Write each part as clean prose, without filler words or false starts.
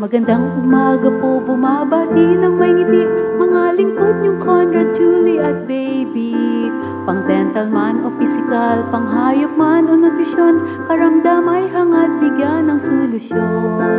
Magandang umaga po, bumabati ng may ngiti mga lingkod niyong Conrad, Julie at Baby. Pang dental man o physical, pang hayop man o nutrisyon, karamdam ay hangad bigyan ng solusyon.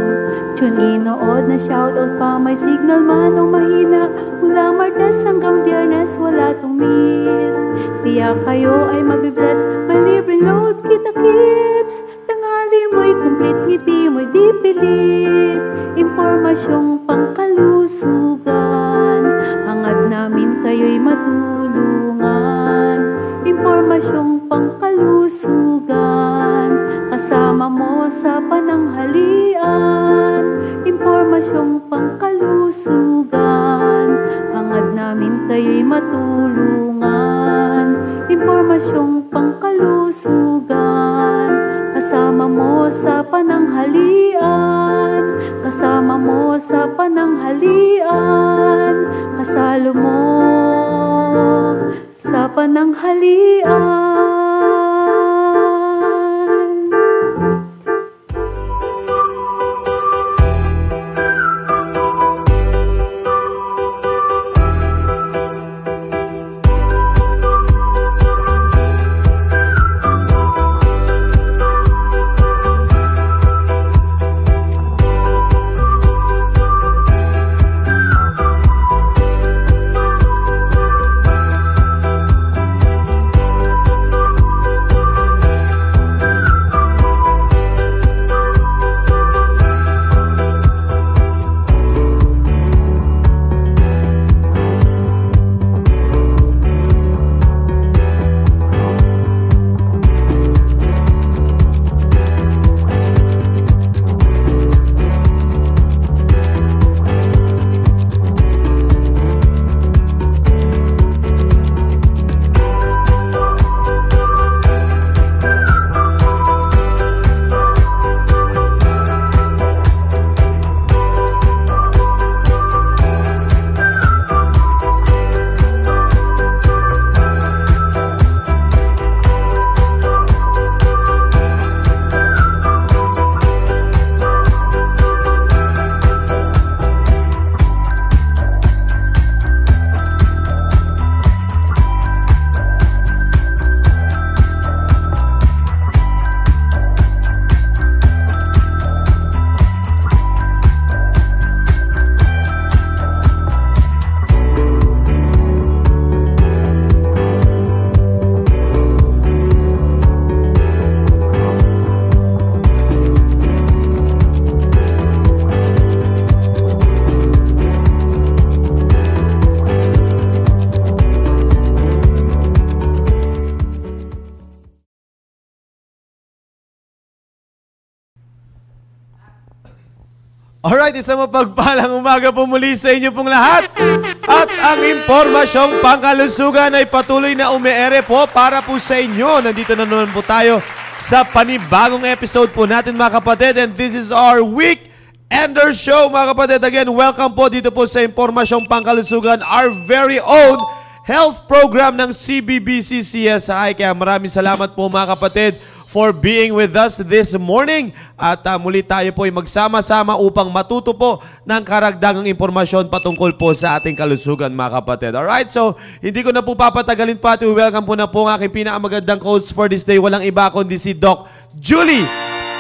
Tune in, nood na shoutout pa, may signal man o mahina, mula Martes hanggang Biyernes wala tong miss. Tiyak kayo ay mabibless, may libreng load kita kids. Tanghali mo'y complete, ngiti mo'y di pilit, impormasyong pangkalusugan, hangad namin kayo'y matulungan. Impormasyong pangkalusugan, kasama mo sa pananghalian. Impormasyong pangkalusugan, hangad namin kayo'y matulungan. Impormasyong pangkalusugan, kasama mo sa pananghalian. Kasama mo sa pananghalian, kasalo mo sa pananghalian. Alright, isang mapagpalang umaga po muli sa inyo pong lahat. At ang impormasyong pangkalusugan ay patuloy na umeere po para po sa inyo. Nandito na naman po tayo sa panibagong episode po natin mga kapatid. And this is our Weekender Show mga kapatid. Again, welcome po dito po sa impormasyong pangkalusugan, our very own health program ng CBBC-CSI. Kaya maraming salamat po mga kapatid for being with us this morning. At muli tayo po ay magsama-sama upang matuto po ng karagdagang impormasyon patungkol po sa ating kalusugan mga kapatid. Alright, so hindi ko na po papatagalin pa at welcome po na po ang aking pinakamagandang host for this day. Walang iba kundi si Doc Julie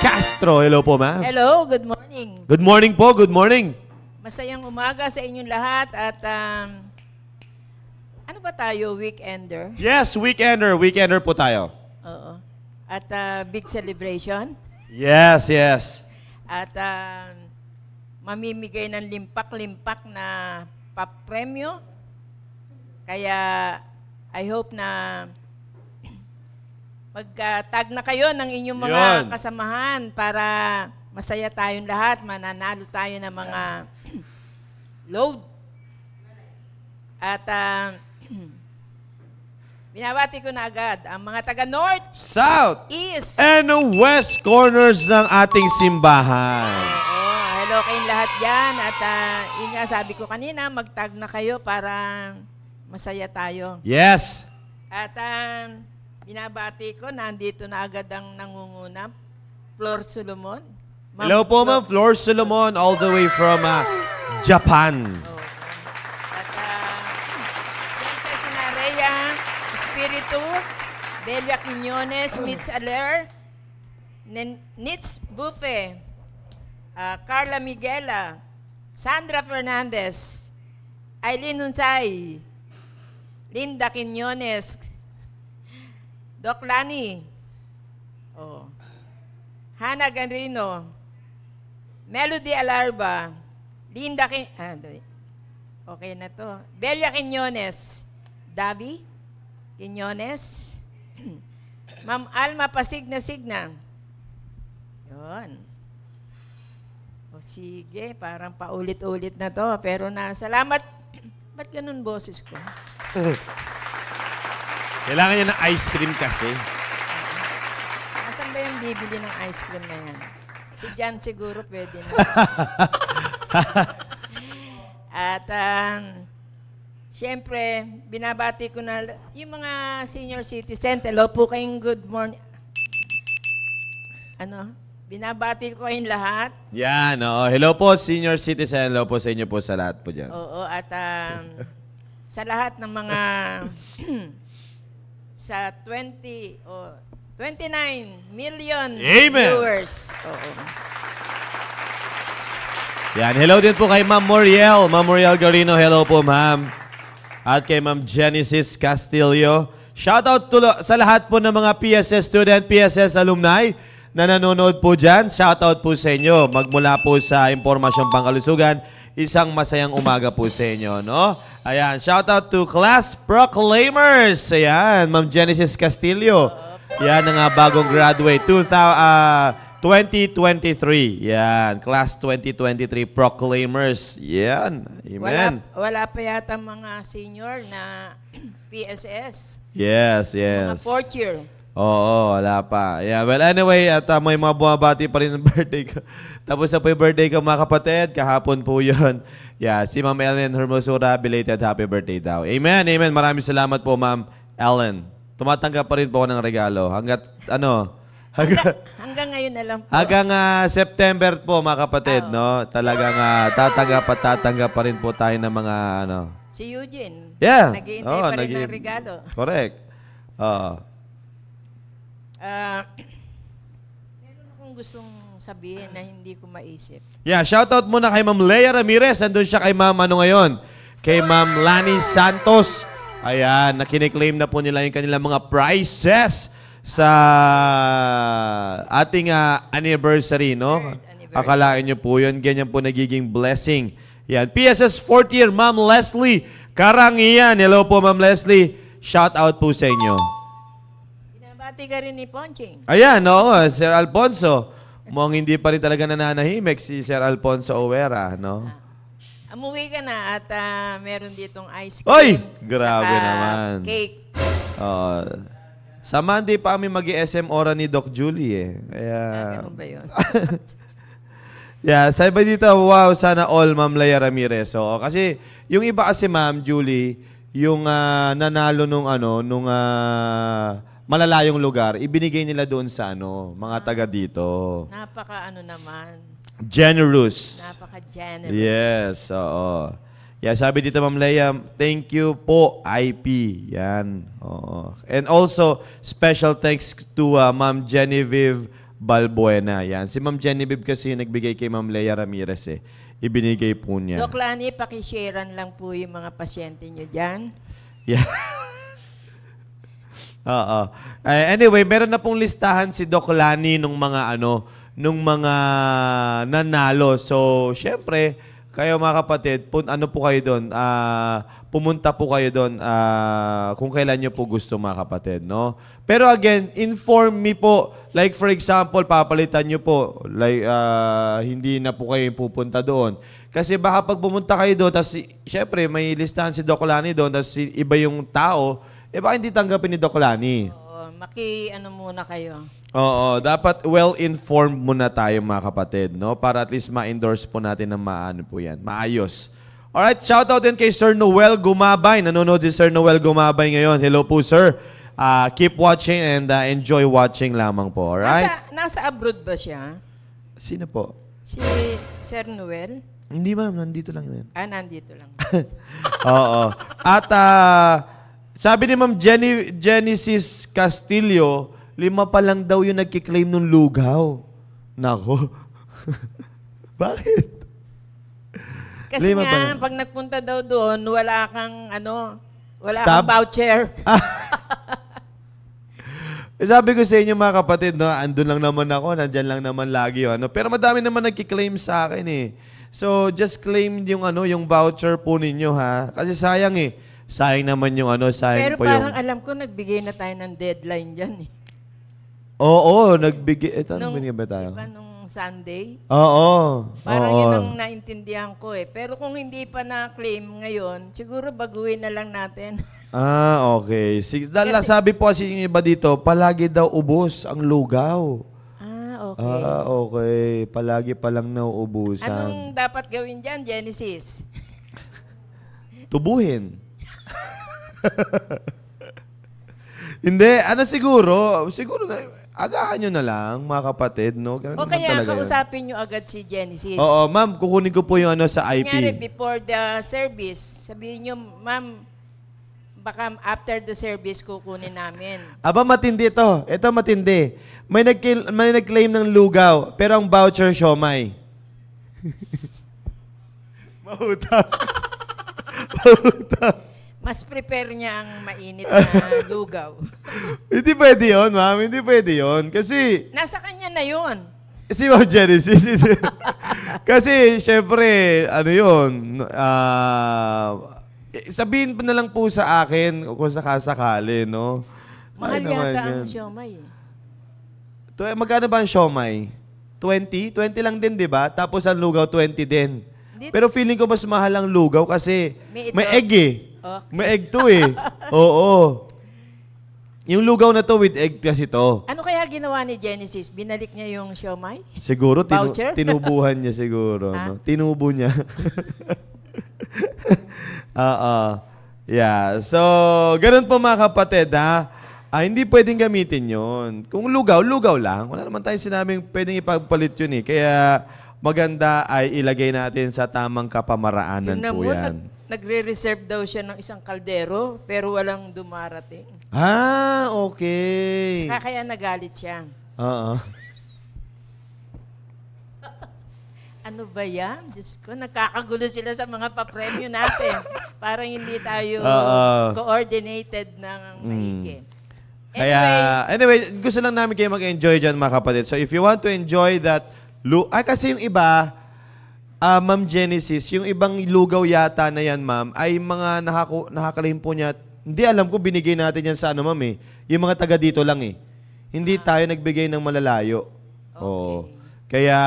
Castro. Hello po ma'am. Hello, good morning. Good morning po, good morning. Masayang umaga sa inyong lahat at ano ba tayo, weekender? Yes, weekender. Weekender po tayo. Oo. At big celebration. Yes, yes. At mamimigay ng limpak-limpak na papremyo. Kaya I hope na magtag na kayo ng inyong mga kasamahan para masaya tayong lahat, mananalo tayo ng mga load. At binabati ko na agad ang mga taga-North, South, East, and West corners ng ating simbahan. Hello kayong lahat dyan. At yun nga sabi ko kanina, magtag na kayo para masaya tayo. Yes. At binabati ko, nandito na agad ang nangunguna, Flor Solomon. Hello po, Ma'am Flor Solomon, all the way from Japan. At siyempre si Rhea Espiritu, Belia Quiñones, Mitz Aler, Nitz Buffet, Carla Miguela, Sandra Fernandez, Aileen Unsay, Linda Quiñones, Doc Lani, Hannah Ganrino, Melody Alarba, Linda okay na to. Belia Quiñones, Davi Quiñones, Ma'am Alma Pasigna-Signa. Yun. O sige, parang paulit-ulit na to. Pero salamat. Ba't ganun boses ko? Kailangan niya ng ice cream kasi. Asan ba yung bibili ng ice cream na yan? Si Jan siguro pwede na. At siyempre, binabati ko na yung mga senior citizen. Hello po kayong good morning. Binabati ko kayong lahat. Yan, hello po, senior citizen. Hello po sa inyo po sa lahat po dyan. Oo, at sa lahat ng mga sa 29 million viewers. Oo. Yan, hello din po kay Ma'am Moriel. Ma'am Moriel Garino, hello po, ma'am. At kay Ma'am Genesis Castillo. Shoutout sa lahat po ng mga PSS student, PSS alumni na nanonood po dyan. Shoutout po sa inyo. Magmula po sa Impormasyong Pangkalusugan, isang masayang umaga po sa inyo, no? Ayan, shoutout to Class Proclaimers. Ayan, Ma'am Genesis Castillo. Yan ang bagong graduate. 2023. Yan. Class 2023 Proclaimers. Yan. Amen. Wala pa yata mga senior na PSS. Yes, yes. Mga fourth year. Oo, wala pa. Yeah, well, anyway, at may mga bumabati pa rin ng birthday ko. Tapos na po yung birthday ko, mga kapatid. Kahapon po yun. Yeah, si Ma'am Ellen Hermosura, belated happy birthday daw. Amen, amen. Maraming salamat po, Ma'am Ellen. Tumatanggap pa rin po ako ng regalo. Hanggang ngayon na lang po. Hanggang September po, mga kapatid, no? Talagang tatanggap pa rin po tayo ng mga, Si Eugene. Yeah. Nag-iintay pa rin ng regalo. Correct. Meron akong gustong sabihin na hindi ko maisip. Yeah, shoutout muna kay Ma'am Leia Ramirez. Andun siya kay Ma'am ngayon? Kay Ma'am Lani Santos. Ayan, nakiniklaim na po nila yung kanilang mga prizes sa ating anniversary, no? Akalain nyo po yun. Ganyan po nagiging blessing. Yan. PSS 4th year, Ma'am Leslie Karangian. Hello po, Ma'am Leslie. Shoutout po sa inyo. Binabati ka rin ni Ponching. Ayan, oo. Sir Alfonso. Mukhang hindi pa rin talaga nananahimik si Sir Alfonso Owera, no? Umuwi ka na at meron ditong ice cream. Oy! Grabe naman. Cake. Sa Monday pa kami mag-SM Ora ni Doc Julie eh. Kaya... Ganun ba yun? Yeah, sabi dito, wow, sana all, Ma'am Leia Ramirez. So, kasi yung iba kasi, Ma'am Julie, yung nanalo nung malalayong lugar, ibinigay nila doon sa mga taga dito. Naman. Generous. Napaka-generous. Yes, oo. Yeah, sabi dito, Ma'am Leia, thank you po, IP. Yan. Oo. And also, special thanks to Ma'am Genevieve Balbuena. Yan. Si Ma'am Genevieve kasi nagbigay kay Ma'am Leia Ramirez eh. Ibinigay po niya. Doc Lani, pakisharean lang po yung mga pasyente nyo dyan. Yeah. Oo. Anyway, meron na pong listahan si Doc Lani nung mga nanalo. So, syempre, kayo mga kapatid, ano po kayo doon? Pumunta po kayo doon kung kailan nyo po gusto, mga kapatid, no? Pero again, inform me po. Like for example, papalitan nyo po. Like, hindi na po kayo pupunta doon. Kasi baka pag pumunta kayo doon, tapos syempre, may listahan si Doc Lani doon, tapos iba yung tao, baka hindi tanggapin ni Doc Lani. Oo, muna kayo. Oo, dapat well-informed muna tayo, mga kapatid, no? Para at least ma-endorse po natin ng maayos. Alright, shoutout din kay Sir Noel Gumabay. Nanonood din Sir Noel Gumabay ngayon. Hello po, sir. Keep watching and enjoy watching lamang po, alright? Nasa abroad ba siya? Sino po? Si Sir Noel? Hindi ma'am, nandito lang yun. Nandito lang. Oo. At sabi ni Ma'am Genesis Castillo, 5 pa lang daw yung nagkiklaim ng lugaw. Nako. Bakit? Kasi 5 pa nga, lang. pag nagpunta daw doon, wala kang wala Stop? kang voucher. Sabi ko sa inyo mga kapatid, no, andun lang naman ako, nandyan lang naman lagi. Pero madami naman nagkiklaim sa akin eh. So, just claim yung yung voucher po ninyo ha. Kasi sayang eh. Sayang naman yung sayang Pero po parang yung... alam ko, nagbigay na tayo ng deadline dyan eh. Oo, nagbigay... Ano binigay ba tayo? Diba nung Sunday? Oo. Parang oo. yun ang naintindihan ko eh. Pero kung hindi pa na-claim ngayon, siguro baguhin na lang natin. Okay. Sabi po kasi yung iba dito, palagi daw ubos ang lugaw. Okay. Okay. Palagi palang nauubusan. Anong dapat gawin dyan, Genesis? Tubuhin. Hindi. Siguro na, agahan nyo na lang, mga kapatid, no? Ganun O naman kaya talaga yun. kausapin nyo agad si Genesis. Oo, ma'am, kukunin ko po yung sa IP. Kunyari, before the service, sabihin nyo, ma'am, baka after the service kukunin namin. Aba, matindi ito. Ito matindi. May nag-claim ng lugaw, pero ang voucher siomay. Mahutak. Mahutak. Mas prepare niya ang mainit na lugaw. Hindi pwede yun, ma'am. Hindi pwede yun. Kasi... Nasa kanya na yun. Si Ma'am Genesis. Kasi, syempre, yun, sabihin pa na lang po sa akin kung sakasakali, no? Mahal Ay, naman yata yan. ang siomay eh. Magkano ba ang siomay? 20? 20 lang din, di ba? Tapos ang lugaw, 20 din. Pero feeling ko mas mahal ang lugaw kasi may egg eh. Okay. May egg to eh. Oo. Yung lugaw na to with egg kasi to. Ano kaya ginawa ni Genesis? Binalik niya yung siomay? Siguro, Voucher? tinubuhan niya siguro. No? Tinubo niya. Oo. Yeah. So, ganun po mga kapatid, ha? Hindi pwedeng gamitin yon. Kung lugaw, lugaw lang. Wala naman tayong sinabing pwedeng ipagpalit yun eh. Kaya maganda ay ilagay natin sa tamang kapamaraanan Tingnan po mo, yan. nagre-reserve daw siya ng isang kaldero, pero walang dumarating. Okay. Saka kaya nagalit siya. Oo. Ano ba yan? Diyos ko, nakakagulo sila sa mga papremyo natin. Parang hindi tayo coordinated ng maigi. Anyway, gusto lang namin kayo mag-enjoy dyan mga kapatid. So if you want to enjoy that, kasi yung iba, Ma'am Genesis, yung ibang lugaw yata na yan, ma'am, ay mga nakaklaim po niya. Hindi alam ko, binigay natin yan sa ma'am eh. Yung mga taga dito lang eh. Hindi tayo nagbigay ng malalayo. Okay. Oo. Kaya,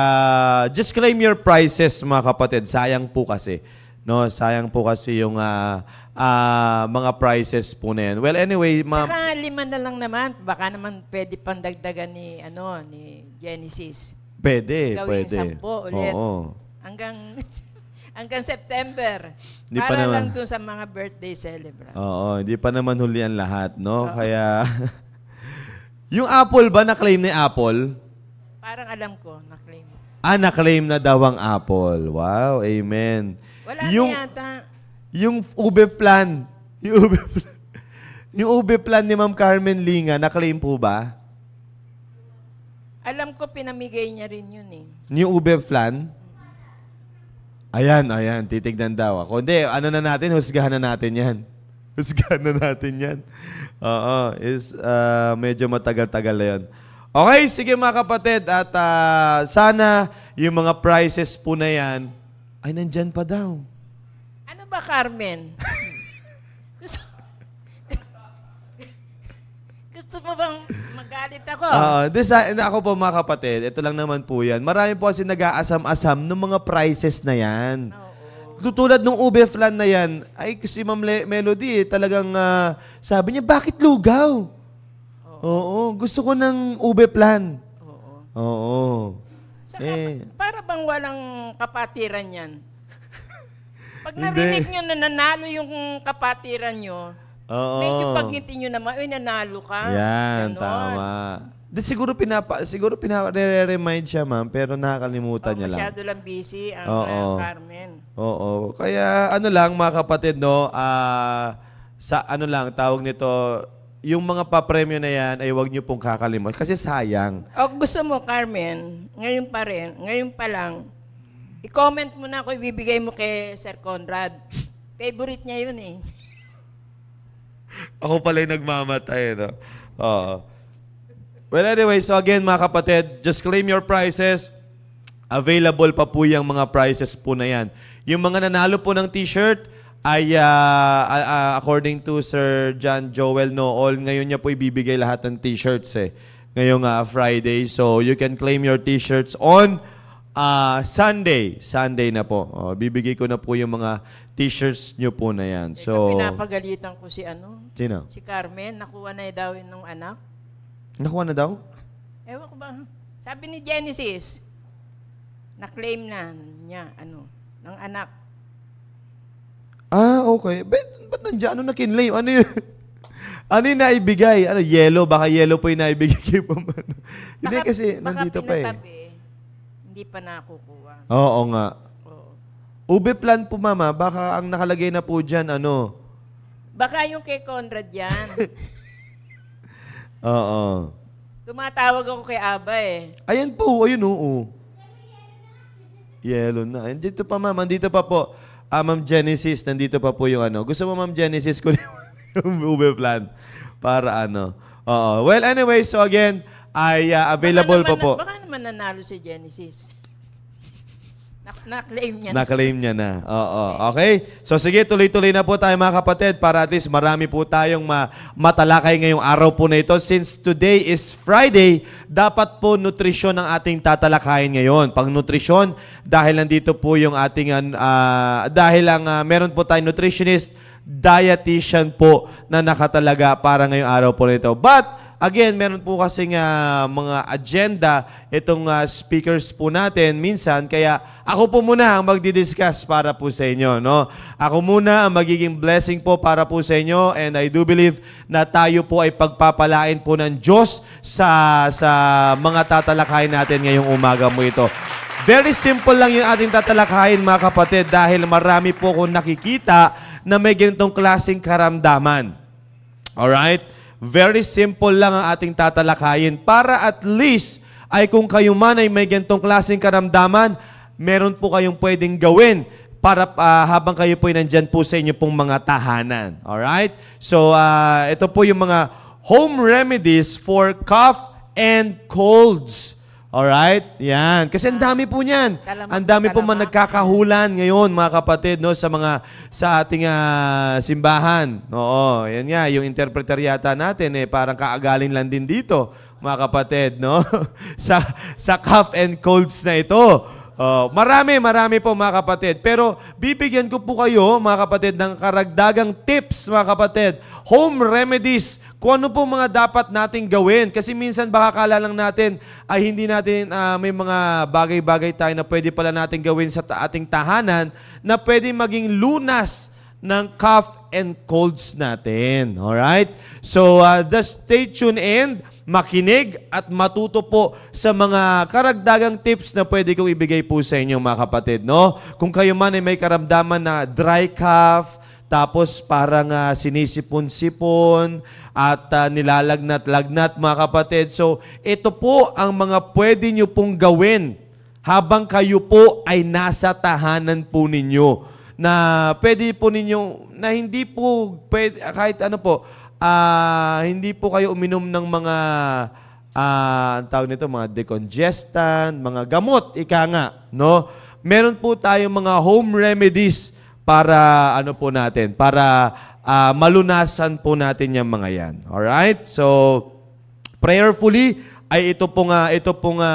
just claim your prices, mga kapatid. Sayang po kasi. No, sayang po kasi yung mga prices po na yan. Well, anyway, ma'am. Tsaka 5 na lang naman. Baka naman pwede pang dagdagan ni Genesis. Pwede, Gawing pwede. 10 ulit. Oo. Hanggang September. Hindi pa para naman. lang dun sa mga birthday celebrant. Oo, hindi pa naman huli ang lahat, no? Kaya, yung Apple ba, na-claim ni Apple? Parang alam ko, na-claim. Na-claim na daw ang Apple. Wow, amen. Wala na yata. Yung ube plan. Yung ube plan ni Ma'am Carmen Linga, na-claim po ba? Alam ko, pinamigay niya rin yun eh. Yung ube plan? Ayan, titignan daw ako. Hindi, husgahan na natin yan. Husgahan na natin yan. Oo, medyo matagal-tagal na yun. Okay, sige mga kapatid. At sana yung mga prizes po na yan, ay nandyan pa daw. Ano ba, Carmen? Gusto mo bang magalit ako? Ako po mga kapatid, ito lang naman po yan. Marami po kasi nag-aasam-asam ng mga prizes na yan. Tutulad nung ube flan na yan, ay si Ma'am Melody talagang sabi niya, bakit lugaw? Oo, gusto ko ng ube flan. Oo. Saka, para bang walang kapatiran yan? Pag narinig nyo na nanalo yung kapatiran nyo, medyo pagngiti nyo naman, nanalo ka. Yan, Ganon. tama. siguro pinare-remind siya, ma'am, pero nakakalimutan niya lang. Masyado lang busy ang Carmen. Oo. Kaya ano lang, mga kapatid, no, sa ano lang, tawag nito, yung mga papremyo na yan ay huwag niyo pong kakalimutan. Kasi sayang. O gusto mo, Carmen, ngayon pa lang, i-comment mo na kung ibibigay mo kay Sir Conrad. Favorite niya yun eh. Ako pala yung nagmamatay, no? Oo. Well, anyway, so again, mga kapatid, just claim your prizes. Available pa po yung mga prizes po na yan. Yung mga nanalo po ng t-shirt ay, according to Sir John Joel Nool, ngayon niya po ibibigay lahat ng t-shirts ngayong Friday. So, you can claim your t-shirts on Sunday. Sunday na po. Bibigay ko na po yung mga t-shirts nyo po na yan. So, pinapagalitan ko si Sino? Si Carmen, nakuha na daw yun ng anak. Nakuha na daw? Ewan ko ba? Sabi ni Genesis, na-claim na niya, ng anak. Okay. Ba't nandiyan? Ano na kinlaim? Ano yun? Ano yung naibigay? Yellow? Baka yellow po yung naibigay kay Pamano. Hindi kasi nandito pa Hindi pa nakukuha. Oo nga. Oo. Ube plan po, mama. Baka ang nakalagay na po dyan, Baka yung kay Conrad yan. Oo. Tumatawag ako kay Aba Ayan po. Ayun, oo. Yellow na. Andito pa, ma'am. Andito pa po. Ma'am Genesis, nandito pa po yung Gusto mo, Ma'am Genesis, ko yung ube plan? Para Oo. Well, anyway, so again, ay available pa po. Baka naman nanalo si Genesis. Na-claim niya na. Na-claim niya na. Oo. Okay? So sige, tuloy-tuloy na po tayo, mga kapatid, para at least marami po tayong matalakay ngayong araw po na ito. Since today is Friday, dapat po nutrisyon ang ating tatalakayin ngayon. Pang nutrisyon, dahil nandito po yung ating, meron po tayong nutritionist, dietitian po na nakatalaga para ngayong araw po na ito. But, again, meron po kasing mga agenda itong speakers po natin minsan. Kaya ako po muna ang magdi-discuss para po sa inyo. No? Ako muna ang magiging blessing po para po sa inyo. And I do believe na tayo po ay pagpapalain po ng Diyos sa mga tatalakayin natin ngayong umaga mo ito. Very simple lang yung ating tatalakayin, mga kapatid, dahil marami po akong nakikita na may ganitong klaseng karamdaman. Alright? Very simple lang ang ating tatalakayin para at least ay kung kayo man ay may ganitong klaseng karamdaman, meron po kayong pwedeng gawin para habang kayo po ay nandyan po sa inyo pong mga tahanan. Alright? So, ito po yung mga home remedies for cough and colds. Alright? Yan. Kasi ang dami po niyan. Ang dami po man nagkakahulan ngayon, mga kapatid, no, sa ating simbahan. Oo, yan nga, yung interpreter yata natin, parang kaagaling lang din dito, mga kapatid, no? sa cough and colds na ito. Marami po, mga kapatid. Pero bibigyan ko po kayo, mga kapatid, ng karagdagang tips, mga kapatid. Home remedies. Kung ano po mga dapat nating gawin. Kasi minsan baka kala lang natin ay hindi natin may mga bagay-bagay tayo na pwede pala natin gawin sa ating tahanan na pwede maging lunas ng cough and colds natin. Alright? So, just stay tuned and makinig at matuto po sa mga karagdagang tips na pwede kong ibigay po sa inyo, mga kapatid. No? Kung kayo man ay may karamdaman na dry cough, tapos parang sinisipon-sipon at nilalagnat-lagnat, mga kapatid. So, ito po ang mga pwede nyo pong gawin habang kayo po ay nasa tahanan po ninyo. Na pwede po ninyo, na hindi po, pwede, kahit ano po, hindi po kayo uminom ng mga, ang tawag nito, mga decongestant, mga gamot, ika nga, no? Meron po tayong mga home remedies para ano po natin, para malunasan po natin yung mga yan. Alright? So, prayerfully, ay ito pong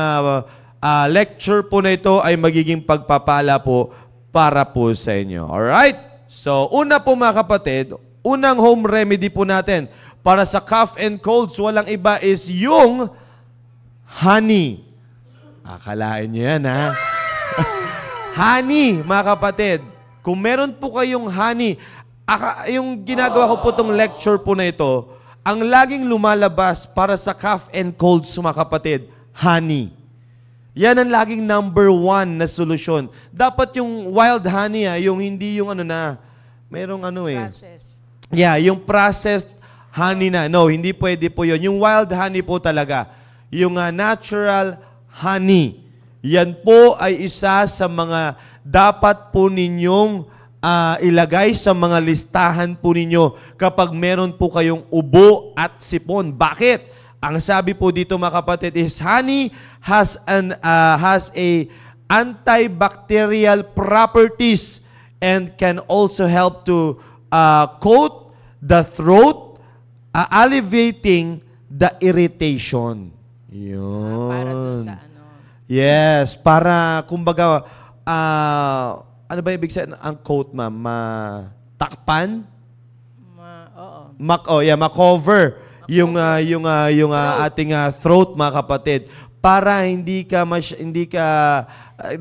lecture po na ito ay magiging pagpapala po para po sa inyo. Alright? So, una po, mga kapatid, unang home remedy po natin para sa cough and colds, walang iba is yung honey. Akalain nyo yan, ha? Honey, mga kapatid. Kung meron po kayong honey, yung ginagawa ko po itong lecture po na ito, ang laging lumalabas para sa cough and colds, mga kapatid, honey. Yan ang laging number 1 na solusyon. Dapat yung wild honey, yung hindi yung mayroong Process. Yeah, yung processed honey na. No, hindi pwede po yun. Yung wild honey po talaga. Yung natural honey. Yan po ay isa sa mga dapat po ninyong ilagay sa mga listahan po ninyo kapag meron po kayong ubo at sipon. Bakit? Ang sabi po dito, mga kapatid, is honey has a antibacterial properties and can also help to coat the throat, alleviating the irritation. Yun. Para dun sa Yes, para kumbaga ano ba ibig sabihin ang coat, ma'am? Takpan? Oo. Ma-cover yung ating throat, mga kapatid, para hindi ka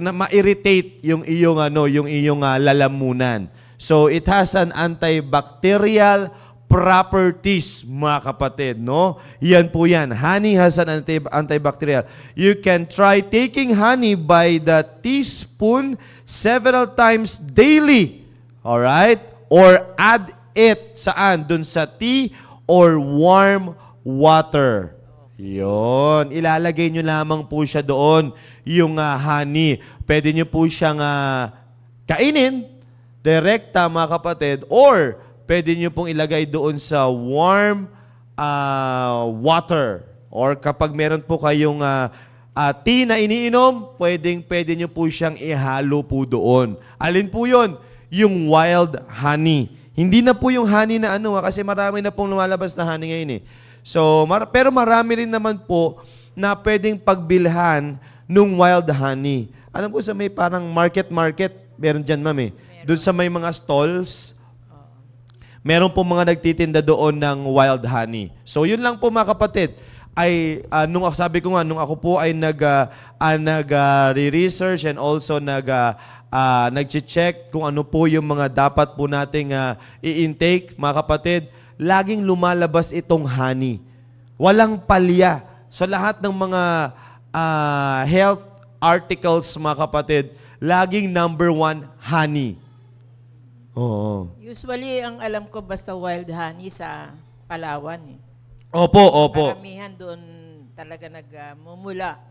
ma-irritate yung iyong lalamunan. So it has an antibacterial properties, mga kapatid, no? Yan po yan. Honey has an antibacterial. You can try taking honey by the teaspoon several times daily. All right? Or add it saan? Dun sa tea or warm water. Yon. Ilalagay nyo lamang po siya doon, yung honey. Pwede nyo po siyang kainin, direkta, mga kapatid, or pwede nyo pong ilagay doon sa warm water. Or kapag meron po kayong tea na iniinom, pwede nyo po siyang ihalo po doon. Alin po yun? Yung wild honey. Hindi na po yung honey na kasi marami na pong lumalabas na honey ngayon eh. So, pero marami rin naman po na pwedeng pagbilhan nung wild honey. Alam po sa may parang market, meron dyan, ma'am eh. Doon sa may mga stalls, meron po mga nagtitinda doon ng wild honey. So, yun lang po, mga kapatid. Sabi ko nga, nung ako po ay nag-research and also nag-check kung ano po yung mga dapat po nating i-intake, mga kapatid, laging lumalabas itong honey. Walang palya. So, lahat ng mga health articles, mga kapatid, laging number 1, honey. Oo. Usually, ang alam ko basta wild honey sa Palawan eh. Opo. Karamihan doon talaga nagmumula.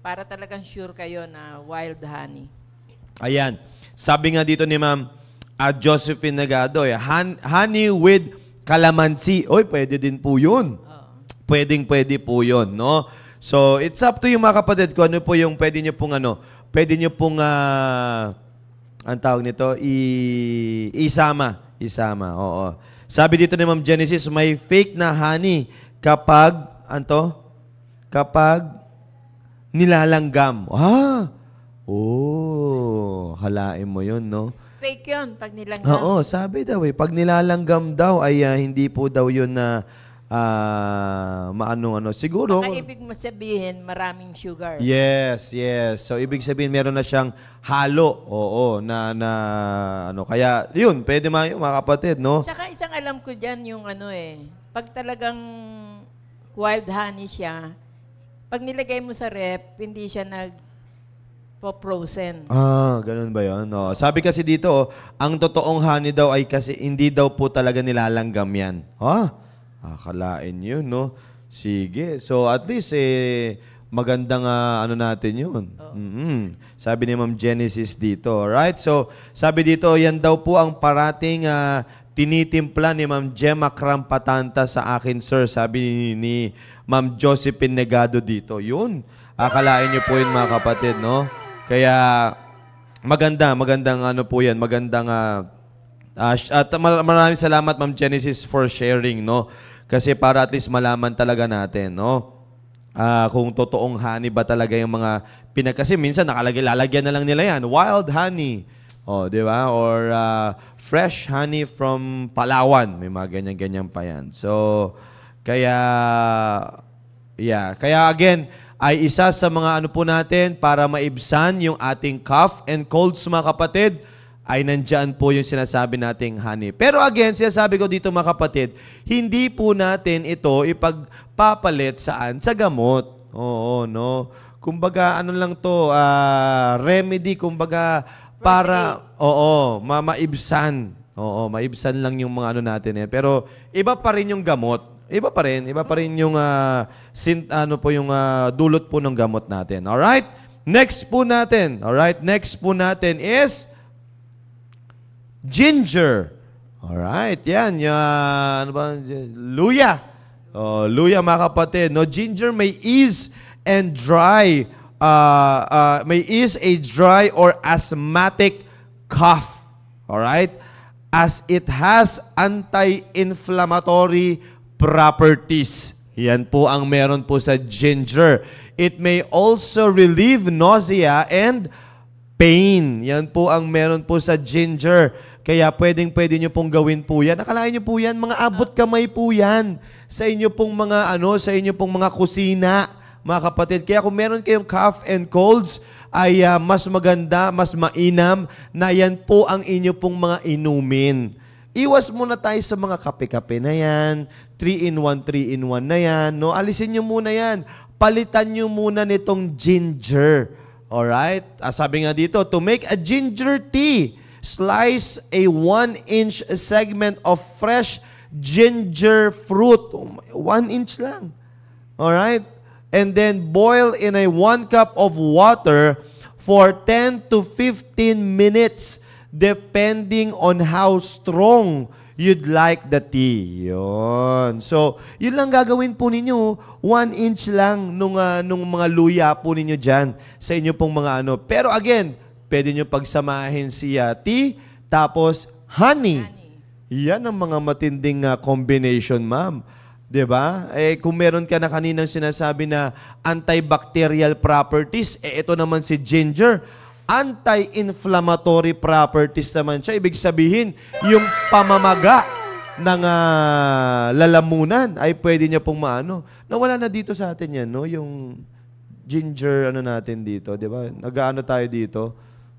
Para talagang sure kayo na wild honey. Ayan. Sabi nga dito ni Ma'am Josephine Negado, honey with calamansi. Oy, pwede din po yun. Pwede po yun, no? So, it's up to you, mga kapatid, kung ano po yung pwede nyo pong ang tawag nito, isama, oo. Sabi dito ni Ma'am Genesis, may fake na honey kapag nilalanggam. Halain mo yun, no? Fake yun, pag nilanggam. Oo, sabi daw pag nilalanggam daw ay hindi po daw yun na siguro. Baka ibig mo sabihin, maraming sugar. Yes. So, ibig sabihin, meron na siyang halo. Oo, kaya, yun, pwede mga kapatid, no? Saka isang alam ko dyan yung pag talagang wild honey siya, pag nilagay mo sa rep, hindi siya nagpo-frozen. Ganun ba yun? No. Sabi kasi dito, ang totoong honey daw ay kasi hindi daw po talaga nilalanggam yan. Akalain yun, no? Sige. So, at least, magandang natin yun. Sabi ni Ma'am Genesis dito. Alright? So, sabi dito, yan daw po ang parating tinitimpla ni Ma'am Gemma Krampatanta sa akin, sir. Sabi ni Ma'am Josephine Negado dito. Yun. Akalain niyo po yun, mga kapatid, no? Kaya, magandang po yan. Magandang at maraming salamat, Ma'am Genesis, for sharing, no? Kasi para at least malaman talaga natin, no? Kung totoong honey ba talaga yung mga kasi minsan lalagyan na lang nila yan. Wild honey. Di ba? Or fresh honey from Palawan. May mga ganyan-ganyan pa yan. So, kaya again, ay isa sa mga po natin para maibsan yung ating cough and colds, mga kapatid, ay nandyan po yung sinasabi nating honey. Pero again, sinasabi ko dito mga kapatid, hindi po natin ito ipagpapalit saan? Sa gamot. Oo, no? Kumbaga, ano lang to, remedy, kumbaga, para, maibsan. Oo, maibsan lang yung mga ano natin eh. Pero, iba pa rin yung gamot. Iba pa rin yung, dulot po ng gamot natin. Alright? Next po natin is, ginger. Alright, yan. Ano ba? Luya. Oh, luya mga kapatid. No, ginger may ease a dry or asthmatic cough. Alright? As it has anti-inflammatory properties. Yan po ang meron po sa ginger. It may also relieve nausea and pain. Yan po ang meron po sa ginger. Kaya pwede nyo pong gawin po yan. Akalain nyo po yan, mga abot kamay po yan sa inyo pong mga kusina, mga kapatid. Kaya kung meron kayong cough and colds, ay mas maganda, mas mainam na yan po ang inyo pong mga inumin. Iwas muna tayo sa mga kape-kape na yan, 3-in-1 na yan. No? Alisin nyo muna yan. Palitan nyo muna nitong ginger. Alright? Sabi nga dito, to make a ginger tea, slice a 1-inch segment of fresh ginger fruit. 1 inch lang. Alright? And then boil in a 1 cup of water for 10 to 15 minutes depending on how strong you'd like the tea. Yun. So, yun lang gagawin po ninyo. 1 inch lang nung mga luya po ninyo dyan sa inyo pong mga ano. Pero again, pwede nyo pagsamahin si tea, tapos honey. Yan ang mga matinding combination, ma'am. 'Di ba? Kung meron ka na kaninang sinasabi na antibacterial properties, ito naman si ginger, anti-inflammatory properties naman siya. Ibig sabihin, yung pamamaga ng lalamunan ay pwede niya pong maano. Nawala na dito sa atin yan, no? Yung ginger, natin dito, 'di ba? Nag-aano tayo dito?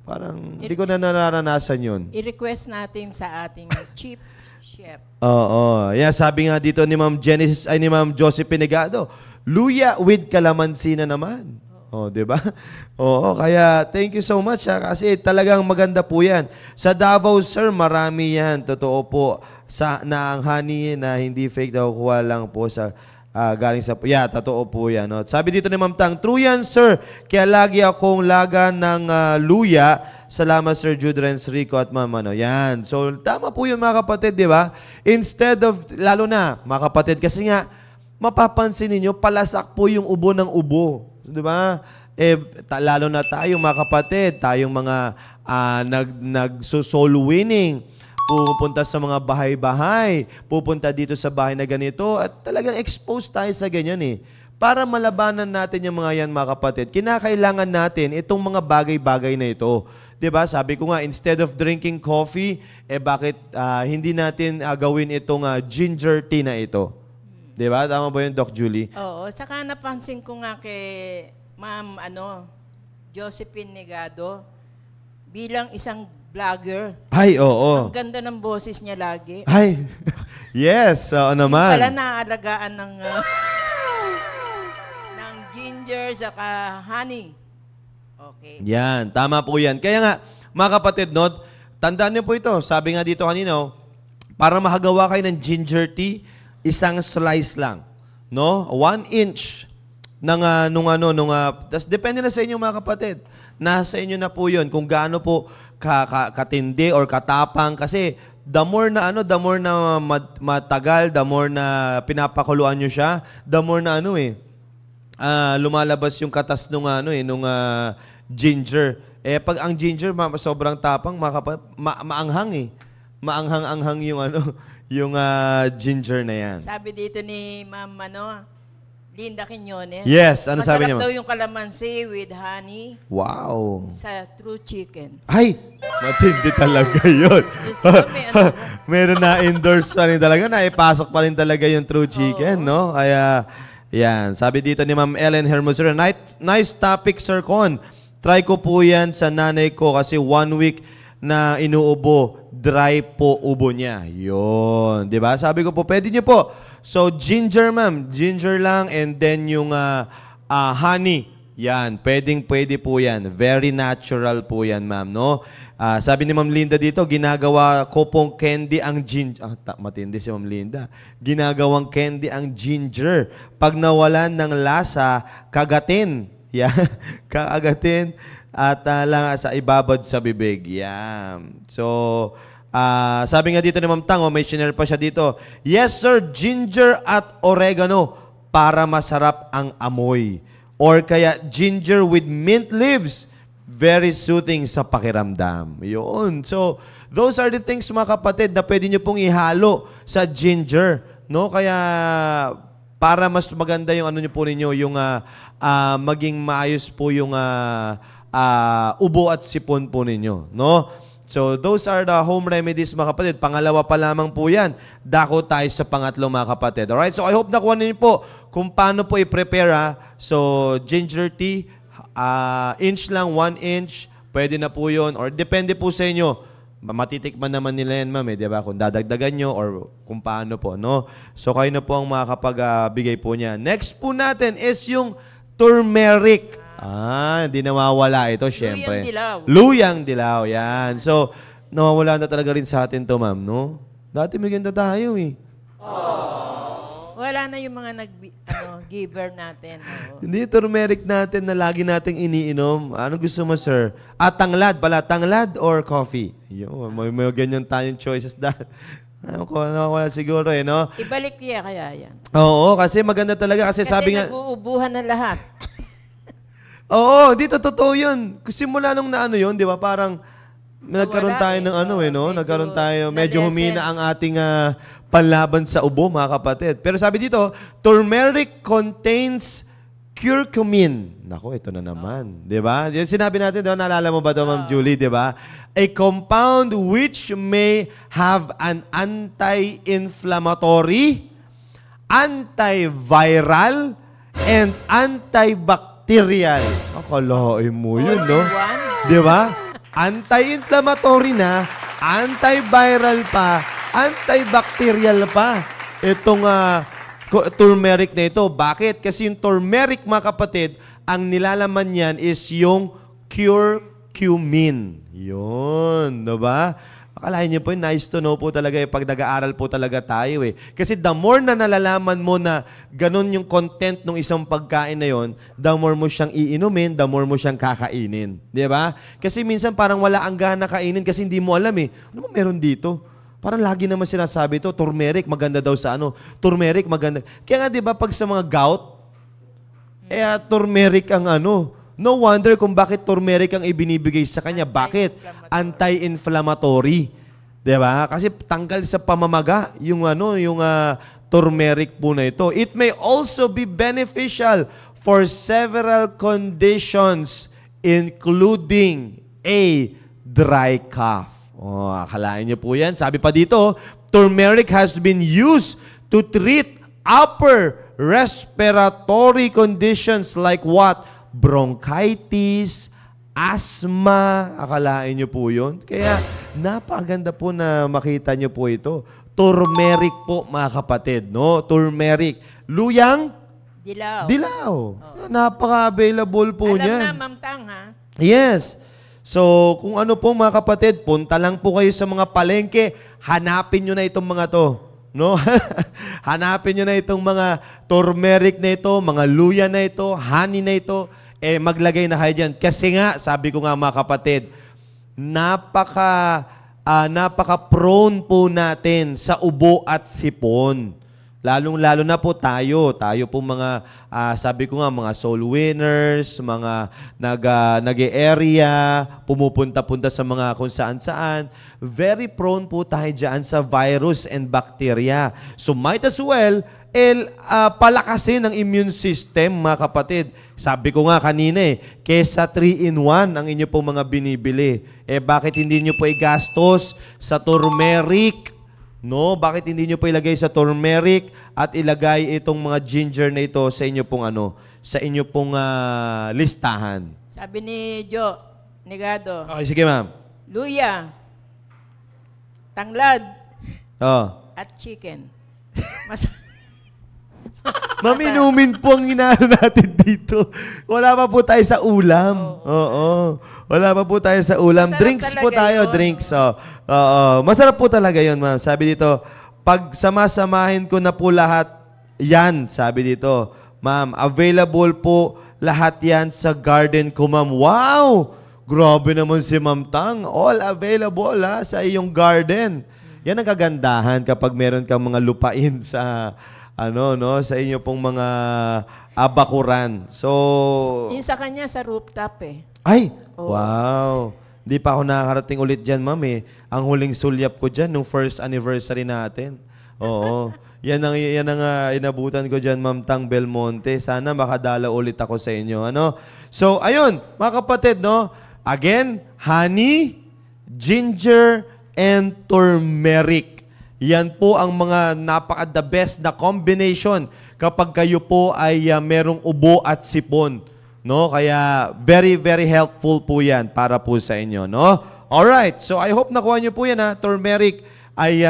Parang hindi ko na nararanasan yun. I-request natin sa ating chief chef. Oo. Yeah, sabi nga dito ni Ma'am Genesis, ay ni Ma'am Josephine Negado, luya with calamansi na naman. Oh, 'di ba? Oo, kaya thank you so much kasi talagang maganda po 'yan. Sa Davao, sir, marami 'yan. Totoo po na ang honey na hindi fake daw, kuha lang po sa galing sa... Yeah, totoo po yan. No? Sabi dito ni Ma'am Tang, true yan, sir. Kaya lagi akong laga ng luya. Salamat, Sir Jude Renz Rico at Ma'am. Yan. So, tama po yun, mga kapatid, di ba? Instead of, lalo na, mga kapatid, kasi nga, mapapansin ninyo, palasak po yung ubo ng ubo. Di ba? Lalo na tayo, mga kapatid, tayong mga nag-soul winning, pupunta sa mga bahay-bahay, pupunta dito sa bahay na ganito, at talagang exposed tayo sa ganyan eh. Para malabanan natin yung mga yan, mga kapatid, kinakailangan natin itong mga bagay-bagay na ito. Diba? Sabi ko nga, instead of drinking coffee, bakit hindi natin gawin itong ginger tea na ito? Diba? Tama ba yun, Doc Julie? Oo. Saka napansin ko nga kay Ma'am Josephine Negado, bilang isang vlogger. Ay, oo. Ang ganda ng boses niya lagi. Ay, yes, oo naman. Pala naaalagaan ng ginger saka honey. Okay. Yan, tama po yan. Kaya nga, mga kapatid, no, tandaan niyo po ito. Sabi nga dito kanina, para makagawa kayo ng ginger tea, isang slice lang. No? 1 inch tas depende na sa inyo, mga kapatid. Nasa inyo na po yun kung gaano po katindi or katapang, kasi the more na matagal, the more na pinapakuluan nyo siya, the more na lumalabas yung katas nung ginger. Pag ang ginger sobrang tapang, maanghang maanghang-anghang yung ginger na yan. Sabi dito ni Ma'am Linda Quiñones. Yes, ano sabi niya? Masarap daw yung calamansi with honey. Wow. Sa True Chicken. Ay, matindi talaga yun. Meron na endorse pa rin talaga, naipasok pa rin talaga yung True Chicken, no? Kaya, yan. Sabi dito ni Ma'am Ellen Hermosura, nice topic, Sir Con. Try ko po yan sa nanay ko kasi 1 week na inuubo, dry po ubo niya. Yun. Diba? Sabi ko po, pwede niyo po. So, ginger, ma'am. Ginger lang and then yung honey. Yan. Pwede po yan. Very natural po yan, ma'am. No? Sabi ni Ma'am Linda dito, ginagawa ko pong candy ang ginger. Matindi si Ma'am Linda. Ginagawang candy ang ginger. Pag nawalan ng lasa, kagatin. Yan. Kaagatin. At lang sa ibabad sa bibig. Yan. So, sabi nga dito ni Ma'am Tang, may shinare pa siya dito. Yes, sir, ginger at oregano para masarap ang amoy. Or kaya ginger with mint leaves. Very soothing sa pakiramdam. Yun. So, those are the things, mga kapatid, na pwede nyo pong ihalo sa ginger. No? Kaya, para mas maganda yung ano nyo po ninyo, yung maging maayos po yung ubo at sipon po ninyo. No? So, those are the home remedies, mga kapatid. Pangalawa pa lamang po yan. Dako tayo sa pangatlo, mga kapatid. Alright? So, I hope nakuha ninyo po kung paano po i-prepare. So, ginger tea, inch lang, 1 inch, pwede na po yun. Or depende po sa inyo. Matitikman naman nila yan, ma'am, di ba? Kung dadagdagan nyo or kung paano po, no? So, kayo na po ang makakapagbigay po niya. Next po natin is yung turmeric. Hindi nawawala ito, syempre. Luyang dilaw. Luyang dilaw, yan. So, nawawala na talaga rin sa atin to, ma'am, no? Dati maganda tayo, eh. Wala na yung mga giver natin. Hindi, turmeric natin na lagi nating iniinom. Ano gusto mo, sir? Tanglad pala. Tanglad or coffee? Yo, may ganyan tayong choices dahil. Wala siguro, eh, no? Ibalik niya kaya yan. Oo, kasi maganda talaga. Kasi sabi nga... nag-uubuhan na lahat. Oo, dito totoo yun. Simula nung naano yun, di ba? Parang nagkaroon tayo ng no? Nagkaroon tayo, medyo humina ang ating panlaban sa ubo, mga kapatid. Pero sabi dito, turmeric contains curcumin. Nako, ito na naman. Di ba? Sinabi natin, di ba? Naalala mo ba ito, Ma'am Julie, di ba? A compound which may have an anti-inflammatory, antiviral, and antibacterial. Akalain mo yun, no? Di ba? Anti-inflammatory na, antiviral pa, antibacterial pa. Itong turmeric na ito. Bakit? Kasi yung turmeric, mga kapatid, ang nilalaman niyan is yung curcumin. Yun. Diba? Akalain niyo po, nice to know po talaga pag nag-aaral po talaga tayo eh. Kasi the more na nalalaman mo na ganun yung content ng isang pagkain na yon, the more mo siyang iinumin, the more mo siyang kakainin. Di ba? Kasi minsan parang wala ang gana kainin kasi hindi mo alam eh. Ano ba meron dito? Parang lagi naman sinasabi ito, turmeric, maganda daw sa ano. Turmeric, maganda. Kaya nga di ba pag sa mga gout, turmeric ang ano. No wonder kung bakit turmeric ang ibinibigay sa kanya. Bakit? Anti-inflammatory. Diba? Kasi tanggal sa pamamaga yung turmeric po na ito. It may also be beneficial for several conditions including a dry cough. Akalain niyo po yan. Sabi pa dito, turmeric has been used to treat upper respiratory conditions like what? Bronchitis, asthma. Akalain niyo po yun. Kaya napakaganda po na makita niyo po ito. Turmeric po, mga kapatid. No? Turmeric. Luyang? Dilaw. Dilaw. Napaka-available po niyan. Alam na, Ma'am Tang, ha? Yes. So, kung ano po, mga kapatid, punta lang po kayo sa mga palengke. Hanapin nyo na itong mga to. No? Hanapin nyo na itong mga turmeric na ito, mga luya na ito, honey na ito. Maglagay na kayo dyan. Kasi nga, sabi ko nga, mga kapatid, napaka-prone po natin sa ubo at sipon. Lalong-lalo na po tayo. Tayo po mga, sabi ko nga, mga soul winners, mga nag-area, pumupunta-punta sa mga kung saan-saan. Very prone po tayo dyan sa virus and bacteria. So might as well, palakasin ang immune system, mga kapatid. Sabi ko nga kanina kesa 3-in-1 ang inyo pong mga binibili. Bakit hindi nyo po igastos sa turmeric? No, bakit hindi nyo po ilagay sa turmeric at ilagay itong mga ginger na ito sa inyo pong sa inyo pong listahan? Sabi ni Jo Negado. Okay, sige ma'am. Luya, tanglad, Oh. at chicken. Mas Ma'am, inumin po ang inaano natin dito. Wala pa po tayo sa ulam. Oo. Wala pa po tayo sa ulam. Masarap Drinks po talaga tayo, yun. drinks. Oo. Masarap po talaga yun, ma'am. Sabi dito, pag samasamahin ko na po lahat, yan, sabi dito. Ma'am, available po lahat yan sa garden ko, ma'am. Wow! Grabe naman si Ma'am Tang. All available sa iyong garden. Yan ang kagandahan kapag meron kang mga lupain sa sa inyo pong mga abakuran. So, yung sa kanya sa rooftop eh. ay, Oo. wow. Di pa ako nakakarating ulit dyan, ma'am eh. Ang huling sulyap ko dyan, nung first anniversary natin. Oo. Yan ang inabutan ko dyan, Ma'am Tang Belmonte. Sana makadala ulit ako sa inyo. So, ayun, mga kapatid, no? Again, honey, ginger, and turmeric. Yan po ang mga napaka-the best na combination kapag kayo po ay merong ubo at sipon. No? Kaya very, very helpful po yan para po sa inyo. No? Alright, so I hope nakuha nyo po yan. Turmeric ay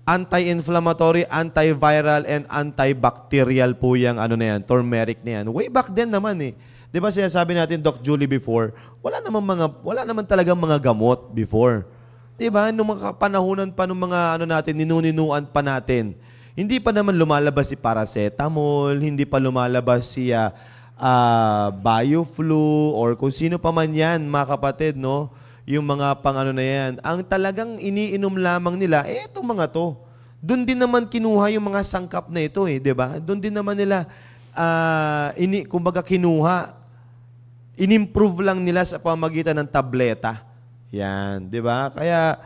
anti-inflammatory, antiviral, and antibacterial po yung turmeric na yan. Way back then naman eh. Di ba sinasabi natin, Doc Julie, before, wala naman talagang mga gamot before. Diba? Nung mga panahonan pa nung mga natin, ninuninuan pa natin. Hindi pa naman lumalabas si paracetamol, hindi pa lumalabas si BioFlu, or kung sino pa man yan, mga kapatid, no? Yung mga na yan. Ang talagang iniinom lamang nila, itong mga to. Doon din naman kinuha yung mga sangkap na ito, diba? Doon din naman nila, kumbaga kinuha, inimprove lang nila sa pamagitan ng tableta. Yan, di ba? Kaya,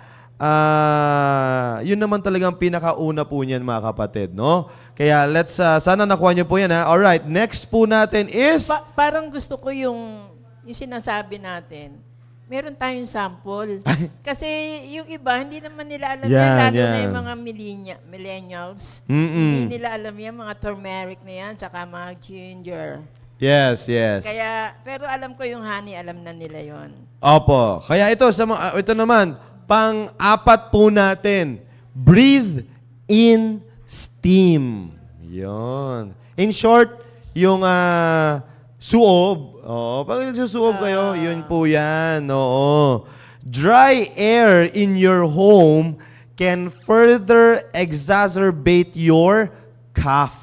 yun naman talagang pinakauna po niyan, mga kapatid, no? Kaya sana nakuha niyo po yan, ha? Alright, next po natin is... Parang gusto ko yung sinasabi natin, meron tayong sample. Kasi yung iba, hindi naman nila alam yan, lalo na yung mga millennials. Hindi nila alam yan, mga turmeric na yan, tsaka mga ginger. Yes, yes. Kaya, pero alam ko yung honey, alam na nila yon. Opo. Kaya ito naman, pang-apat po natin, breathe in steam. Yon. In short, yung suob. Pag nagsusuob kayo, yun po yan. Oo. Dry air in your home can further exacerbate your cough.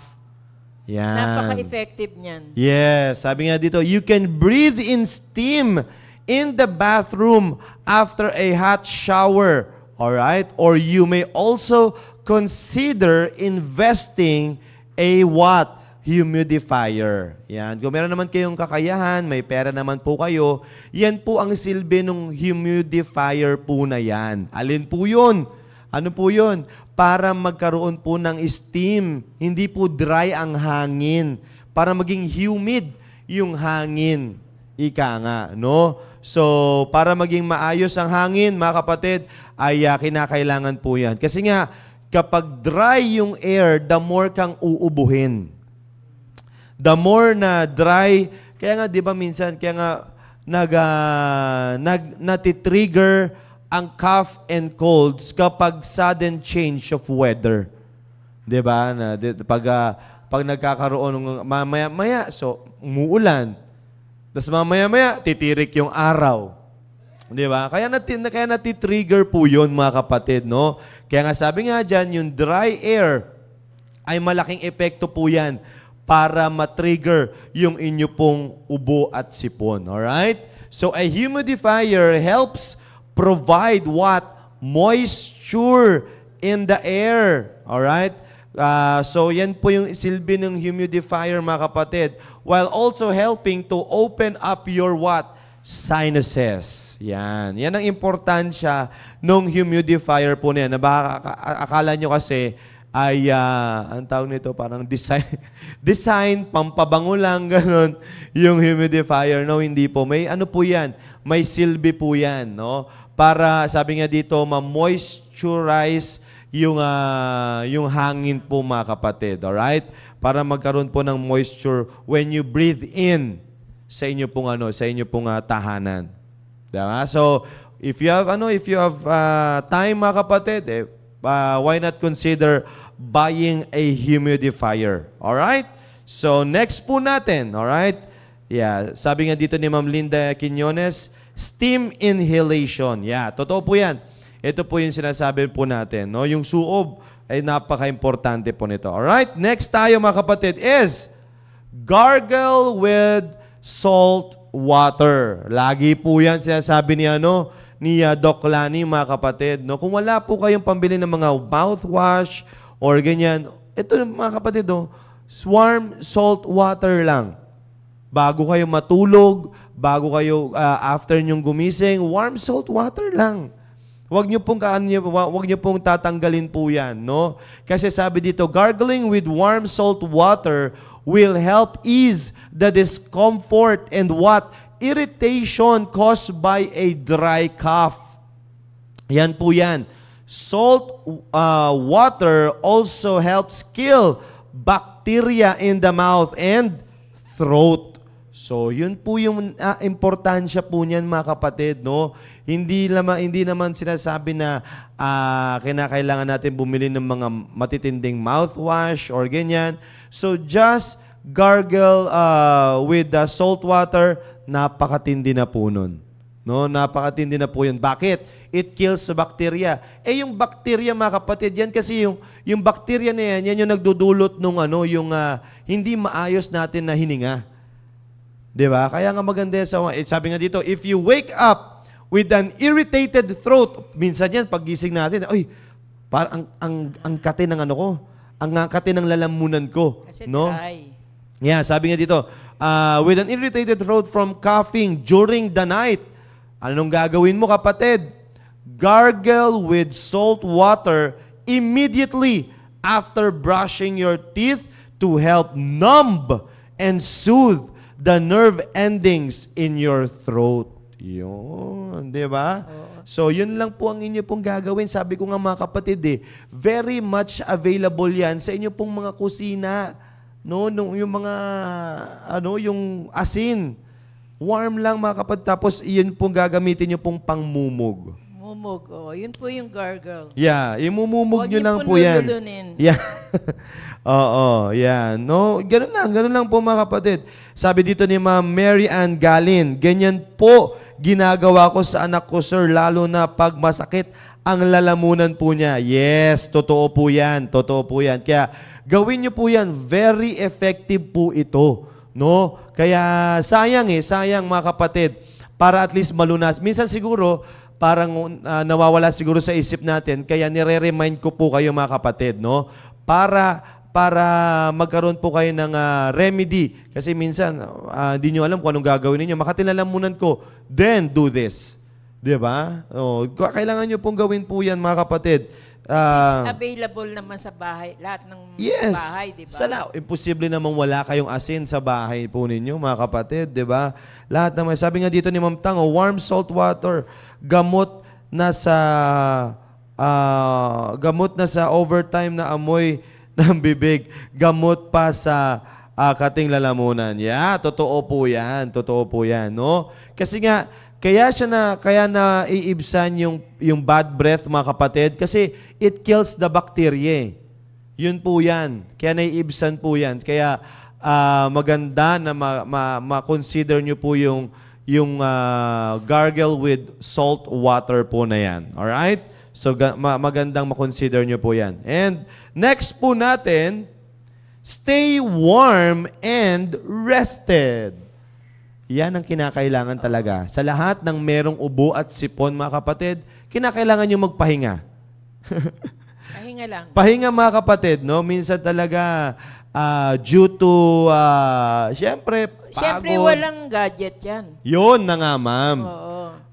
Yan. Napaka-effective niyan. Yes. Sabi nga dito, you can breathe in steam in the bathroom after a hot shower. Alright? Or you may also consider investing a what? Humidifier. Yan. Kung meron naman kayong kakayahan, may pera naman po kayo, yan po ang silbi ng humidifier po na yan. Alin po yun? Ano po yun? Para magkaroon po ng steam. Hindi po dry ang hangin. Para maging humid yung hangin. Ika nga, no? So, para maging maayos ang hangin, mga kapatid, ay kinakailangan po yan. Kasi nga, kapag dry yung air, the more kang uubuhin. The more na dry, kaya nga, di ba minsan, kaya nga, natitrigger ang cough and colds kapag sudden change of weather. 'Di ba? Pag nagkakaroon ng maya-maya, so umuulan. Tapos mamaya-maya titirik yung araw. 'Di ba? Kaya nati-trigger po 'yon, mga kapatid, no? Kaya nga sabi nga diyan, yung dry air ay malaking epekto po 'yan para ma-trigger yung inyo pong ubo at sipon. All right? So a humidifier helps provide what? Moisture in the air. Alright? So, yan po yung silbi ng humidifier, mga kapatid. While also helping to open up your what? Sinuses. Yan. Yan ang importansya ng humidifier po na yan. Akala nyo kasi ay, ang tawag nito, parang design, pampabango lang, ganun, yung humidifier. No, hindi po. May ano po yan? May silbi po yan, no? Para, sabi nga dito, ma-moisturize yung hangin po, mga kapatid. Alright? Para magkaroon po ng moisture when you breathe in sa inyo pong tahanan. Diba? So, if you have time mga kapatid, why not consider buying a humidifier? Alright? So, next po natin, alright? Yeah, sabi nga dito ni Ma'am Linda Quiñones, steam inhalation. Yeah, totoo po yan. Ito po yung sinasabi po natin. No? Yung suob ay napaka-importante po nito. Alright? Next tayo mga kapatid is gargle with salt water. Lagi po yan sinasabi ni Doc Lani mga kapatid. No? Kung wala po kayong pambili ng mga mouthwash or ganyan, ito mga kapatid, warm salt water lang. Bago kayo matulog, bago kayo after nyong gumising, warm salt water lang. Huwag niyo pong tatanggalin po 'yan, no? Kasi sabi dito, gargling with warm salt water will help ease the discomfort and irritation caused by a dry cough. Yan po 'yan. Salt water also helps kill bacteria in the mouth and throat. So, yun po yung importansya po niyan mga kapatid, no? Hindi naman sinasabi na kinakailangan natin bumili ng mga matitinding mouthwash or ganyan. So, just gargle with the salt water, napakatindi na po nun. No? Napakatindi na po yun. Bakit? It kills the bacteria. Yung bacteria mga kapatid, yan kasi yung bacteria na yan yung nagdudulot nung yung hindi maayos natin na hininga. Diba? Kaya nga maganda sabi nga dito, if you wake up with an irritated throat, minsan yan, paggising natin, parang ang kate ng ang kate ng lalamunan ko. Kasi no? dry. Yeah, sabi nga dito, with an irritated throat from coughing during the night, anong gagawin mo kapatid? Gargle with salt water immediately after brushing your teeth to help numb and soothe the nerve endings in your throat. Yun, di ba? So, yun lang po ang inyo pong gagawin. Sabi ko nga mga kapatid, very much available yan sa inyo pong mga kusina. No, yung mga, yung asin. Warm lang mga kapatid. Tapos, yun pong gagamitin nyo pong pangmumog. Mumog, yun po yung gargle. Yeah, imumumog nyo lang po Huwag yan. lulunin. Yeah. Oo, yan. No, ganun lang po mga kapatid. Sabi dito ni Ma'am Mary Ann Galin, ganyan po ginagawa ko sa anak ko, sir, lalo na pag masakit ang lalamunan po niya. Yes, totoo po yan. Totoo po yan. Kaya gawin niyo po yan. Very effective po ito. No? Kaya sayang mga kapatid, para at least malunas. Minsan siguro, parang nawawala siguro sa isip natin, kaya nire-remind ko po kayo mga kapatid, no? Para magkaroon po kayo ng remedy. Kasi minsan, hindi nyo alam kung anong gagawin ninyo. Makatilalamunan ko, then do this. Diba? Kailangan nyo pong gawin po yan, mga kapatid. Available naman sa bahay, lahat ng bahay, di ba? Imposible namang wala kayong asin sa bahay po ninyo, mga kapatid, di ba? Lahat naman. Sabi nga dito ni Ma'am Tang, warm salt water, gamot na sa overtime na amoy ng bibig, gamot pa sa kating lalamunan. Yeah, totoo po yan. Totoo po yan, no? Kasi nga, kaya na iibsan yung bad breath, mga kapatid, kasi it kills the bacteria. Yun po yan. Kaya naiibsan po yan. Kaya maganda na ma-consider nyo po yung gargle with salt water po na yan. Alright? So magandang ma-consider nyo po yan. And next po natin, stay warm and rested. Yan ang kinakailangan talaga. Sa lahat ng merong ubo at sipon, mga kapatid, kinakailangan nyo magpahinga. Pahinga lang. Pahinga, mga kapatid, no? Minsan talaga, due to, syempre, pagod. Syempre, walang gadget yan. Yun na nga, ma'am.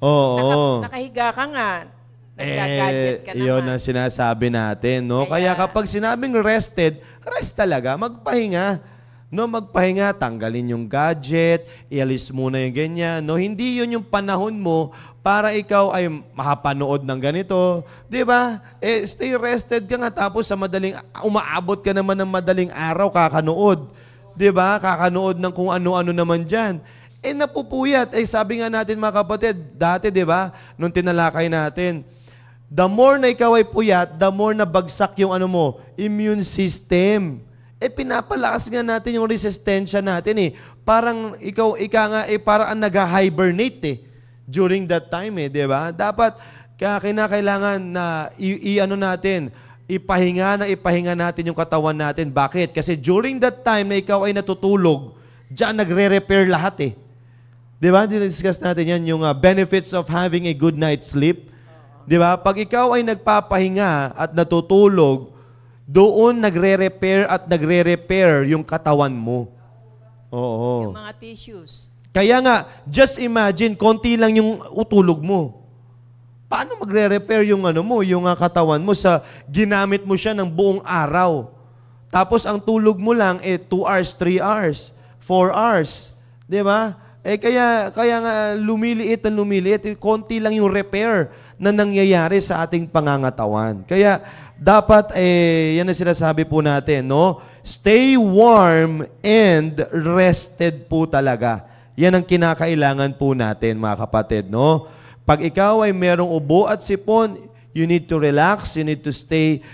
Oo. Nakahiga ka nga. Nagka-gadget ka naman. Yun ang sinasabi natin, no? Kaya kapag sinabing rested, rest talaga, magpahinga. No, magpahinga, tanggalin yung gadget, ialis muna yung ganyan. No, hindi yun yung panahon mo para ikaw ay makapanood ng ganito. Di ba? Stay rested ka nga, tapos sa umaabot ka naman ng madaling araw, kakanood. Di ba? Kakanood ng kung ano-ano naman dyan. napupuyat. Sabi nga natin mga kapatid, dati, di ba, nung tinalakay natin, the more na ikaw ay puyat, the more na bagsak yung immune system. Pinapalakas nga natin yung resistensya natin Parang parang nag-hibernate during that time di ba? Dapat kinakailangan na ipahinga natin yung katawan natin. Bakit? Kasi during that time na ikaw ay natutulog, diyan nagre-repair lahat Di ba? Discuss natin yan, yung benefits of having a good night's sleep. Di ba? Pag ikaw ay nagpapahinga at natutulog, doon nagre-repair at nagre-repair yung katawan mo. Oo. Yung mga tissues. Kaya nga, just imagine, konti lang yung utulog mo. Paano magre-repair yung yung katawan mo sa ginamit mo siya ng buong araw? Tapos ang tulog mo lang 2 hours, 3 hours, 4 hours. 'Di ba? Kaya nga lumiliit, konti lang yung repair na nangyayari sa ating pangangatawan. Kaya dapat yan ang sinasabi po natin, no? Stay warm and rested po talaga. Yan ang kinakailangan po natin, mga kapatid, no? Pag ikaw ay merong ubo at sipon, you need to relax, you need to stay,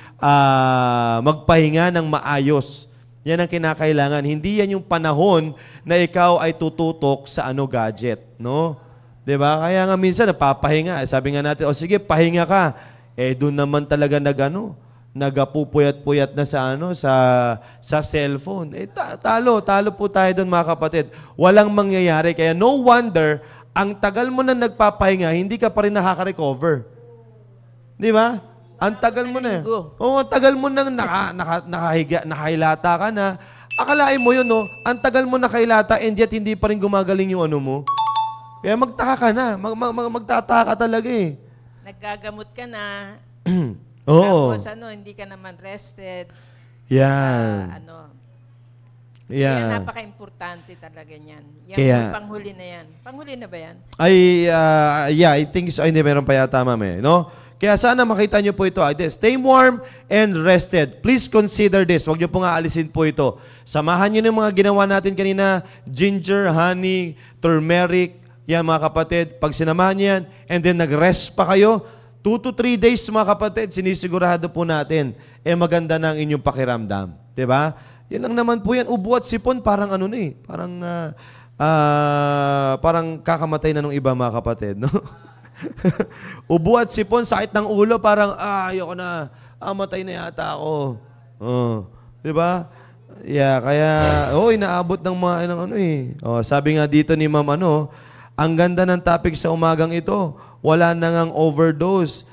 magpahinga ng maayos. Yan ang kinakailangan. Hindi yan yung panahon na ikaw ay tututok sa gadget, no? 'Di ba? Kaya nga minsan napapahinga. Sabi nga natin, sige, pahinga ka. Doon naman talaga nagapupuyat-puyat na sa cellphone. Talo po tayo doon, mga kapatid. Walang mangyayari. Kaya no wonder, ang tagal mo na nagpapahinga, hindi ka pa rin nakaka-recover. Di ba? Ang tagal mo na. Oo, ang tagal mo nang nakahilata ka na. Akalain mo yun, no? Ang tagal mo nakahilata and yet hindi pa rin gumagaling yung mo. Kaya magtaka ka na. Magtataka ka talaga Naggagamot ka na. Oo. Tapos hindi ka naman rested. Yan. Kaya napaka-importante talaga niyan. Yung panghuli na yan. Panghuli na ba yan? I think so. Hindi, meron pa yata, ma'am, no? Kaya sana makita nyo po ito. Stay warm and rested. Please consider this. Huwag nyo pong aalisin po ito. Samahan nyo ng mga ginawa natin kanina. Ginger, honey, turmeric. Yan, mga kapatid. Pag sinamahan nyo yan, and then nag-rest pa kayo, 2 to 3 days, mga kapatid, sinisigurado po natin, maganda na ang inyong pakiramdam. Diba? Yan lang naman po yan. Ubo at sipon, parang parang kakamatay na ng iba, mga kapatid, no? Ubo at sipon, sakit ng ulo, parang, ayoko na, matay na yata ako. Diba? Yeah, kaya, inaabot ng mga, sabi nga dito ni ma'am, ang ganda ng topic sa umagang ito, wala na ngang overdose,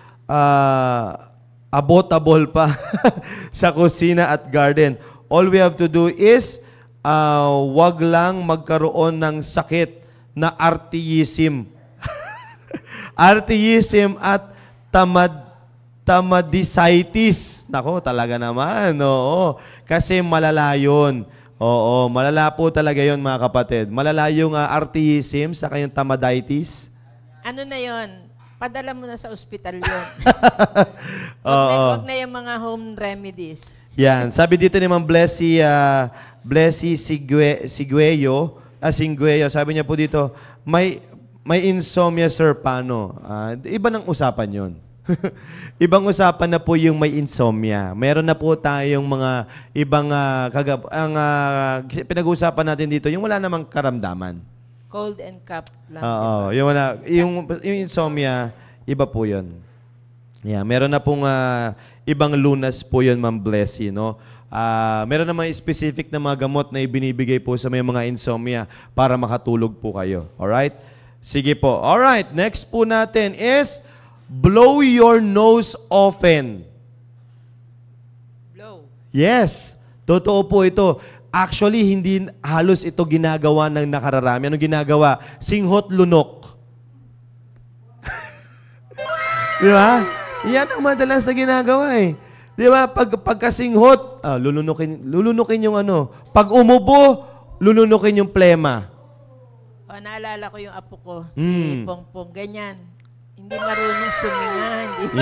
abotable pa sa kusina at garden. All we have to do is, wag lang magkaroon ng sakit na arteism. Arteism at tamadicitis. Nako, talaga naman. Oo. Kasi malala yun. Oo, malala po talaga yun, mga kapatid. Malala yung arteism sa kanyang tamaditis. Ano na yun? Padala mo na sa ospital yun. Oo. Wag na yung mga home remedies. Yan. Sabi dito ni Ma'am Blessy Sigueyo, sabi niya po dito, may insomnia, sir, paano? Iba ng usapan yon. Ibang usapan na po yung may insomnia. Meron na po tayong mga ibang pinag-uusapan natin dito, yung wala namang karamdaman. Cold and cough lang. Oo, yung insomnia, iba po yun. Yeah, meron na pong ibang lunas po yun, Ma'am Blessy, no? Meron na mga specific na mga gamot na ibinibigay po sa may mga insomnia para makatulog po kayo. Alright? Sige po. Alright, next po natin is blow your nose often. Blow. Yes, totoo po ito. Actually, hindi halos ito ginagawa ng nakararami. Ano ginagawa? Singhot lunok. Di ba? Yan ang madalas na ginagawa Di ba? Pagkasinghot, lulunukin yung Pag umubo, lulunukin yung plema. Naalala ko yung apo ko, si Pongpong. Ganyan. Hindi marunong suminga.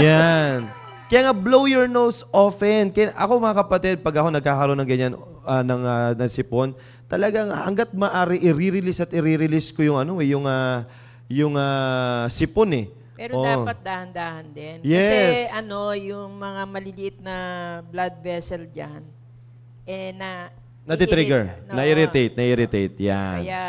Yan. Kaya nga, blow your nose often. Kaya ako, mga kapatid, pag ako nagkakaroon ng ganyan, ng sipon, talagang hangga't maaari i-release at i-release ko yung sipon eh. Pero dapat dahan-dahan din. Yes. Kasi yung mga maliliit na blood vessel dyan, nati-trigger, na-irritate. Yan. Kaya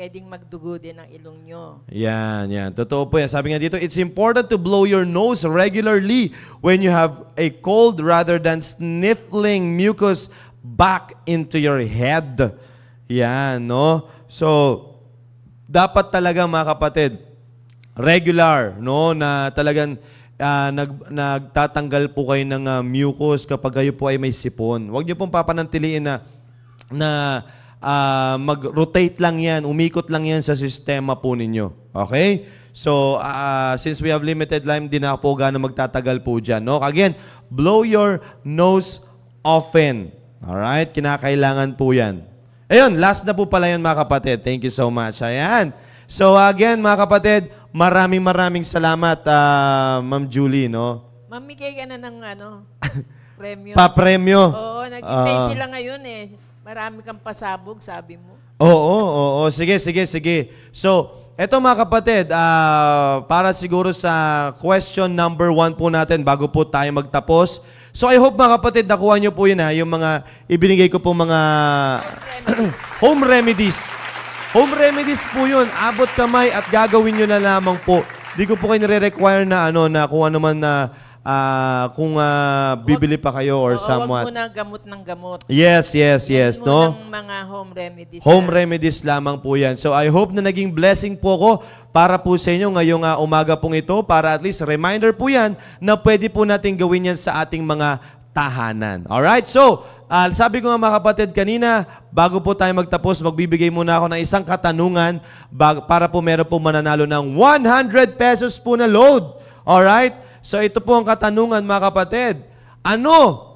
pwedeng magdugo din ang ilong nyo. Yan. Totoo po yan. Sabi nga dito, it's important to blow your nose regularly when you have a cold rather than sniffling mucus back into your head. Yan, no? So, dapat talaga mga kapatid, regular, no? Na talagang nagtatanggal po kayo ng mucus kapag kayo po ay may sipon. Huwag niyo pong papanantiliin na mag-rotate lang yan, umikot lang yan sa sistema po ninyo. Okay? So, since we have limited time, di na po gano'ng magtatagal po dyan. No? Again, blow your nose often. Alright? Kinakailangan po yan. Ayun, last na po pala yun mga kapatid. Thank you so much. Ayan. So, again mga kapatid, maraming salamat, Ma'am Julie, no? Mamigay ka na ng premyo. Pa-premyo. Oo, nag-intay sila ngayon eh. Marami kang pasabog, sabi mo. Oo. Sige. So, eto mga kapatid, para siguro sa question number 1 po natin bago po tayo magtapos. So, I hope mga kapatid, nakuha nyo po yun yung mga ibinigay ko po mga home remedies. Home remedies po yun. Abot kamay at gagawin nyo na lamang po. Di ko po kayo nire-require na na kung ano man na kung bibili pa kayo or somewhat. Huwag muna gamot ng gamot. Yes, no? Ng mga home remedies. Home remedies lamang po yan. So I hope na naging blessing po ko para po sa inyo ngayong umaga pong ito para at least reminder po yan na pwede po natin gawin yan sa ating mga tahanan. Alright? So, sabi ko nga mga kapatid kanina, bago po tayo magtapos, magbibigay muna ako ng isang katanungan para po meron po mananalo ng 100 pesos po na load. Alright? So ito po ang katanungan mga kapatid. Ano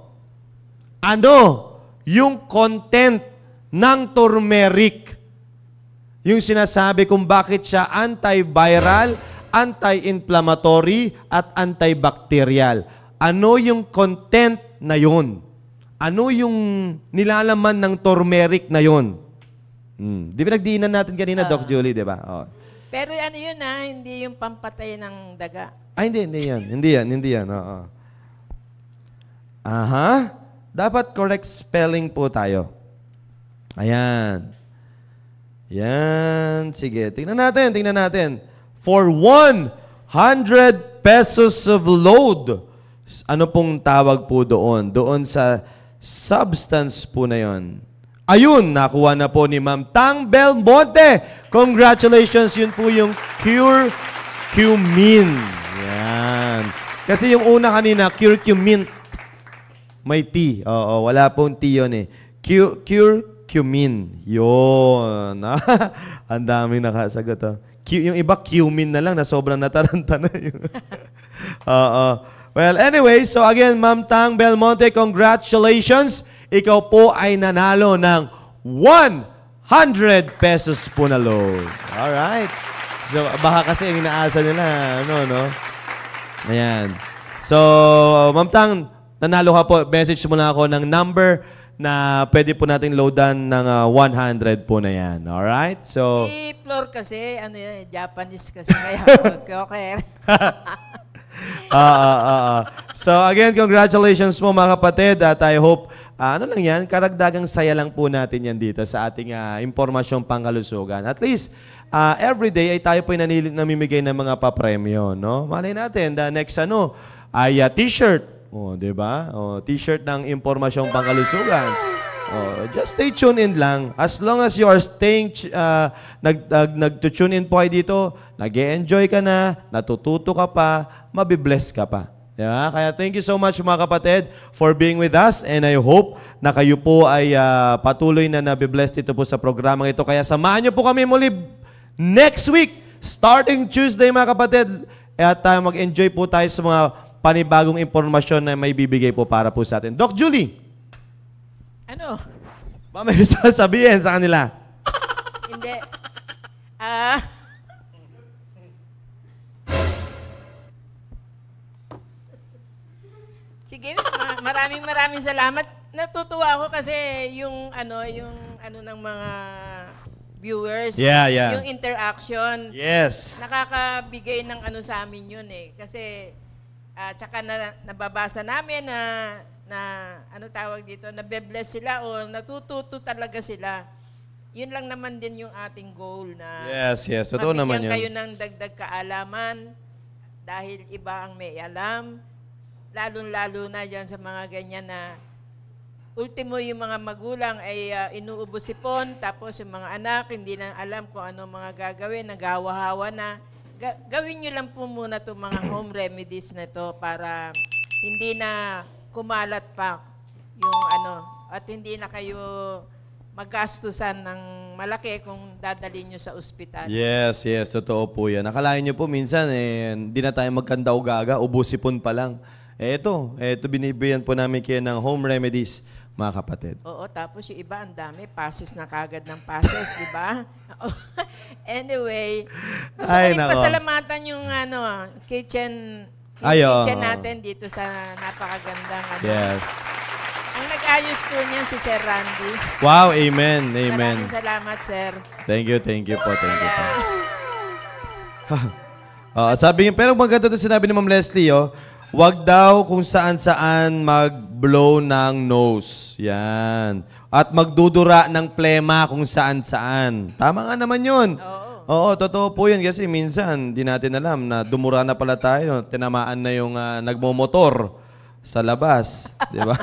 yung content ng turmeric? Yung sinasabi kung bakit siya antiviral, anti-inflammatory, at antibacterial. Ano yung content na yun? Ano yung nilalaman ng turmeric na yun? Di ba nagdiinan natin kanina, Doc Julie, di ba? Oh. Pero yun hindi yung pampatay ng daga. Hindi yan. Oo. Aha. Dapat correct spelling po tayo. Ayan. Yan. Sige, tingnan natin. For 100 pesos of load, ano pong tawag po doon? Doon sa substance po na yon. Ayun, nakuha na po ni Ma'am Tang Belmonte. Congratulations, yun po yung curcumin. Yan. Kasi yung una kanina, curcumin. May T. Oo, wala pong T yun eh. Curcumin. Yun. Ang daming nakasagot. Oh. Yung iba, cumin na lang na sobrang nataranta na yun. Oo. Well, anyway, so again, Ma'am Tang Belmonte, congratulations. Ikaw po ay nanalo ng 100 pesos po na load. Alright. So, baka kasi ang inaasa nila, no? Ayan. So, Ma'am Tang, nanalo ka po. Message mo na ako ng number na pwede po natin loadan ng 100 po na yan. Alright? So, si Flor kasi, Japanese kasi. Kaya, okay. So, again, congratulations po mga kapatid. At I hope, karagdagang saya lang po natin yan dito sa ating impormasyong pangkalusugan. At least, every day ay tayo po namimigay ng mga papremyo, no? Malay natin, the next ay t-shirt. Di ba? T-shirt ng impormasyong pangkalusugan. Just stay tuned in lang. As long as you are staying, nag-tune in po kayo dito, nag-e-enjoy ka na, natututo ka pa, mabibless ka pa. Yeah, kaya thank you so much mga kapatid for being with us and I hope na kayo po ay patuloy na nabibless dito po sa programang ito. Kaya samahan niyo po kami muli next week, starting Tuesday mga kapatid. At mag-enjoy po tayo sa mga panibagong impormasyon na may bibigay po para po sa atin. Doc Julie! Ano? Ba may sasabihin sa kanila? Hindi. Sige, maraming salamat. Natutuwa ako kasi yung ano ng mga viewers. Yeah, yeah. Yung interaction. Yes. Nakakabigay ng ano sa amin yun eh. Kasi, tsaka nababasa namin na ano tawag dito, nabe-bless sila o natututo talaga sila. Yun lang naman din yung ating goal na Yes, yes. Totoo naman yun. mabigyan kayo ng dagdag kaalaman dahil iba ang may alam. Lalo-lalo na dyan sa mga ganyan na ultimo yung mga magulang ay inuubos sipon, tapos yung mga anak hindi na alam kung ano mga gagawin, nagawa-hawa na. Gawin nyo lang po muna itong mga home remedies na to para hindi na kumalat pa yung ano, at hindi na kayo magastusan ng malaki kung dadalhin nyo sa ospital. Yes, yes. Totoo po yan. Nakalain nyo po minsan, hindi na tayo magkanda o gaga, ubusipon pa lang. Ito binibigyan po namin kayo ng home remedies, mga kapatid. Oo, tapos yung iba, ang dami, passes na kagad ng passes, di ba? Anyway, gusto ko rin pasalamatan yung kitchen natin dito sa napakagandang Yes. Ang nag-ayos po niyan si Sir Randy. Wow, amen, amen. Maraming salamat, Sir. Thank you po, thank you po. Sabi niyo, pero maganda ito sinabi ni Ma'am Leslie, wag daw kung saan-saan mag-blow ng nose. Yan. At magdudura ng plema kung saan-saan. Tama nga naman yun. Oo, totoo po yun. Kasi minsan, di natin alam na dumura na pala tayo. Tinamaan na yung nagmomotor sa labas. Di ba?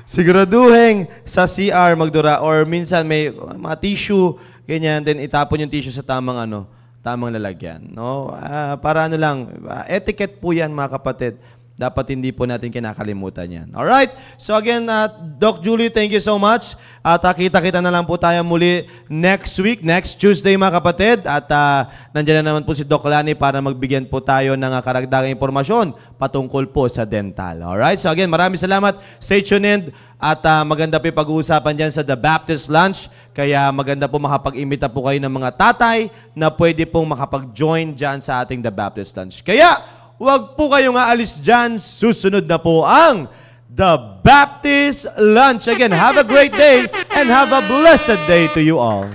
Siguraduhin sa CR magdura. Or minsan may mga tissue, ganyan. Then itapon yung tissue sa tamang lalagyan. No? Para etiquette po yan, mga kapatid. Dapat hindi po natin kinakalimutan yan. Alright? So again, Doc Julie, thank you so much. At kita-kita na lang po tayo muli next week, next Tuesday, mga kapatid. At nandiyan na naman po si Doc Lani para magbigyan po tayo ng karagdagang impormasyon patungkol po sa dental. Alright? So again, maraming salamat. Stay tuned. At maganda po yung pag-uusapan dyan sa The Baptist Lunch. Kaya maganda po makapag-imita po kayo ng mga tatay na pwede pong makapag-join dyan sa ating The Baptist Lunch. Kaya, huwag po kayong aalis dyan. Susunod na po ang The Baptist Lunch. Again, have a great day and have a blessed day to you all.